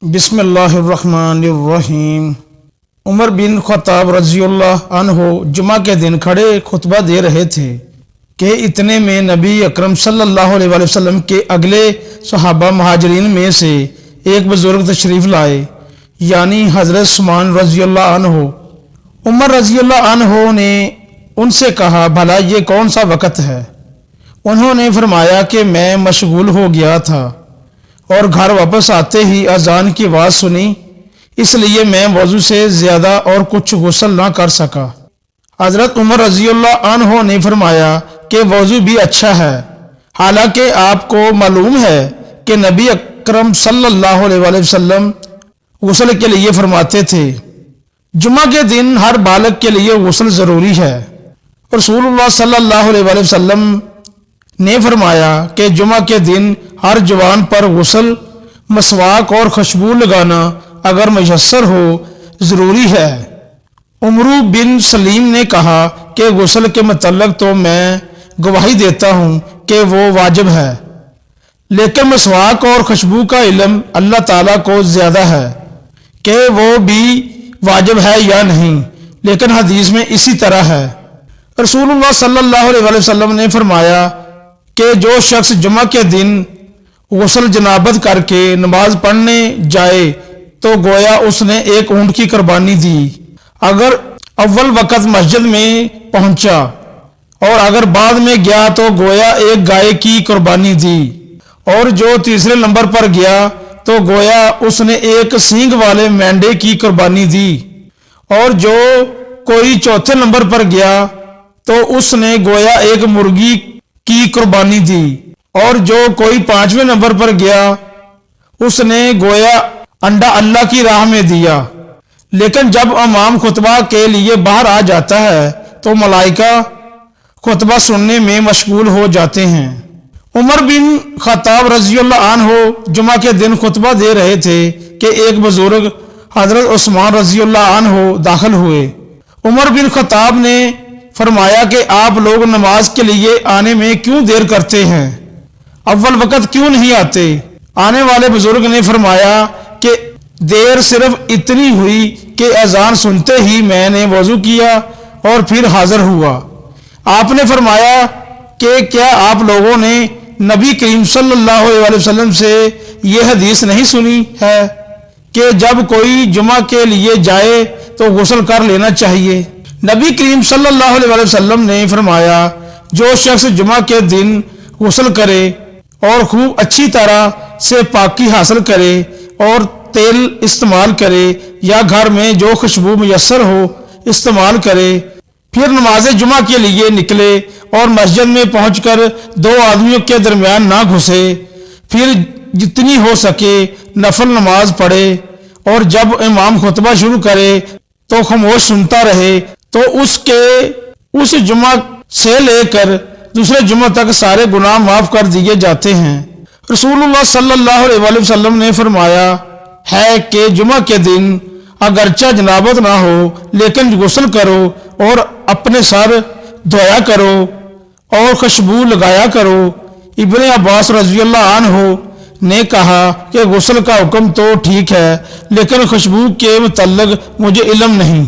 بسم اللہ الرحمن الرحیم۔ عمر بن خطاب رضی اللہ عنہ جمعہ کے دن کھڑے خطبہ دے رہے تھے کہ اتنے میں نبی اکرم صلی اللہ علیہ وآلہ وسلم کے اگلے صحابہ مہاجرین میں سے ایک بزرگ تشریف لائے، یعنی حضرت عثمان رضی اللہ عنہ۔ عمر رضی اللہ عنہ نے ان سے کہا، بھلا یہ کون سا وقت ہے؟ انہوں نے فرمایا کہ میں مشغول ہو گیا تھا اور گھر واپس آتے ہی اذان کی آواز سنی، اس لیے میں وضو سے زیادہ اور کچھ غسل نہ کر سکا۔ حضرت عمر رضی اللہ عنہ نے فرمایا کہ وضو بھی اچھا ہے، حالانکہ آپ کو معلوم ہے کہ نبی اکرم صلی اللہ علیہ وآلہ وسلم غسل کے لیے فرماتے تھے، جمعہ کے دن ہر بالغ کے لیے غسل ضروری ہے۔ رسول اللہ صلی اللہ علیہ وآلہ وسلم نے فرمایا کہ جمعہ کے دن ہر جوان پر غسل، مسواک اور خوشبو لگانا اگر میسر ہو ضروری ہے۔ عمرو بن سلیم نے کہا کہ غسل کے متعلق تو میں گواہی دیتا ہوں کہ وہ واجب ہے، لیکن مسواک اور خوشبو کا علم اللہ تعالیٰ کو زیادہ ہے کہ وہ بھی واجب ہے یا نہیں، لیکن حدیث میں اسی طرح ہے۔ رسول اللہ صلی اللہ علیہ وآلہ وسلم نے فرمایا کہ جو شخص جمعہ کے دن غسل جنابت کر کے نماز پڑھنے جائے تو گویا اس نے ایک اونٹ کی قربانی دی، اگر اول وقت مسجد میں پہنچا، اور اگر بعد میں گیا تو گویا ایک گائے کی قربانی دی، اور جو تیسرے نمبر پر گیا تو گویا اس نے ایک سینگ والے مینڈے کی قربانی دی، اور جو کوئی چوتھے نمبر پر گیا تو اس نے گویا ایک مرغی کی قربانی دی، اور جو کوئی پانچویں نمبر پر گیا اس نے گویا انڈا اللہ کی راہ میں دیا۔ لیکن جب امام خطبہ کے لیے باہر آ جاتا ہے تو ملائکہ خطبہ سننے میں مشغول ہو جاتے ہیں۔ عمر بن خطاب رضی اللہ عنہ جمعہ کے دن خطبہ دے رہے تھے کہ ایک بزرگ حضرت عثمان رضی اللہ عنہ داخل ہوئے۔ عمر بن خطاب نے فرمایا کہ آپ لوگ نماز کے لیے آنے میں کیوں دیر کرتے ہیں؟ اول وقت کیوں نہیں آتے؟ آنے والے بزرگ نے فرمایا کہ دیر صرف اتنی ہوئی کہ اذان سنتے ہی میں نے وضو کیا اور پھر حاضر ہوا۔ آپ نے فرمایا کہ کیا آپ لوگوں نے نبی کریم صلی اللہ علیہ وسلم سے یہ حدیث نہیں سنی ہے کہ جب کوئی جمعہ کے لیے جائے تو غسل کر لینا چاہیے؟ نبی کریم صلی اللہ علیہ وسلم نے فرمایا، جو شخص جمعہ کے دن غسل کرے اور خوب اچھی طرح سے پاکی حاصل کرے اور تیل استعمال کرے یا گھر میں جو خوشبو میسر ہو استعمال کرے، پھر نماز جمعہ کے لیے نکلے اور مسجد میں پہنچ کر دو آدمیوں کے درمیان نہ گھسے، پھر جتنی ہو سکے نفل نماز پڑھے، اور جب امام خطبہ شروع کرے تو خاموش سنتا رہے، تو اس جمعہ سے لے کر دوسرے جمعہ تک سارے گناہ معاف کر دیے جاتے ہیں۔ رسول اللہ صلی اللہ علیہ وآلہ وسلم نے فرمایا ہے کہ جمعہ کے دن اگرچہ جنابت نہ ہو لیکن غسل کرو اور اپنے سر دھویا کرو اور خوشبو لگایا کرو۔ ابن عباس رضی اللہ عنہ نے کہا کہ غسل کا حکم تو ٹھیک ہے، لیکن خوشبو کے متعلق مجھے علم نہیں۔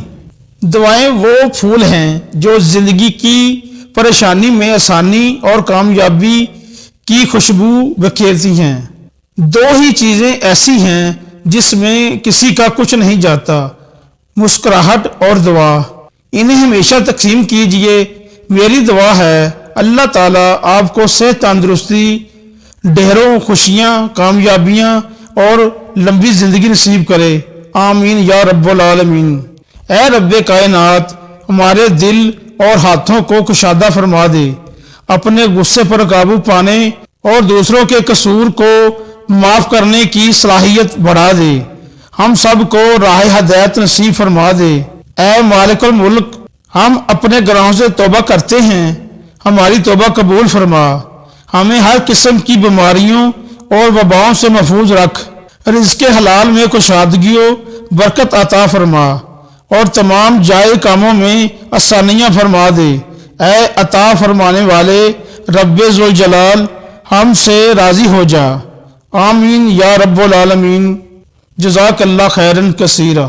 دعائیں وہ پھول ہیں جو زندگی کی پریشانی میں آسانی اور کامیابی کی خوشبو بکھیرتی ہیں۔ دو ہی چیزیں ایسی ہیں جس میں کسی کا کچھ نہیں جاتا، مسکراہٹ اور دعا۔ انہیں ہمیشہ تقسیم کیجئے۔ میری دعا ہے اللہ تعالیٰ آپ کو صحت، تندرستی، ڈھیروں خوشیاں، کامیابیاں اور لمبی زندگی نصیب کرے، آمین یا رب العالمین۔ اے رب کائنات، ہمارے دل اور ہاتھوں کو کشادہ فرما دے، اپنے غصے پر قابو پانے اور دوسروں کے قصور کو معاف کرنے کی صلاحیت بڑھا دے، ہم سب کو راہ ہدایت نصیب فرما دے۔ اے مالک الملک، ہم اپنے گناہوں سے توبہ کرتے ہیں، ہماری توبہ قبول فرما، ہمیں ہر قسم کی بیماریوں اور وباؤں سے محفوظ رکھ، رزق حلال میں کشادگی و برکت عطا فرما، اور تمام جائز کاموں میں آسانیاں فرما دے۔ اے عطا فرمانے والے رب ذوالجلال، ہم سے راضی ہو جا، آمین یا رب العالمین۔ جزاک اللہ خیرن کثیرہ.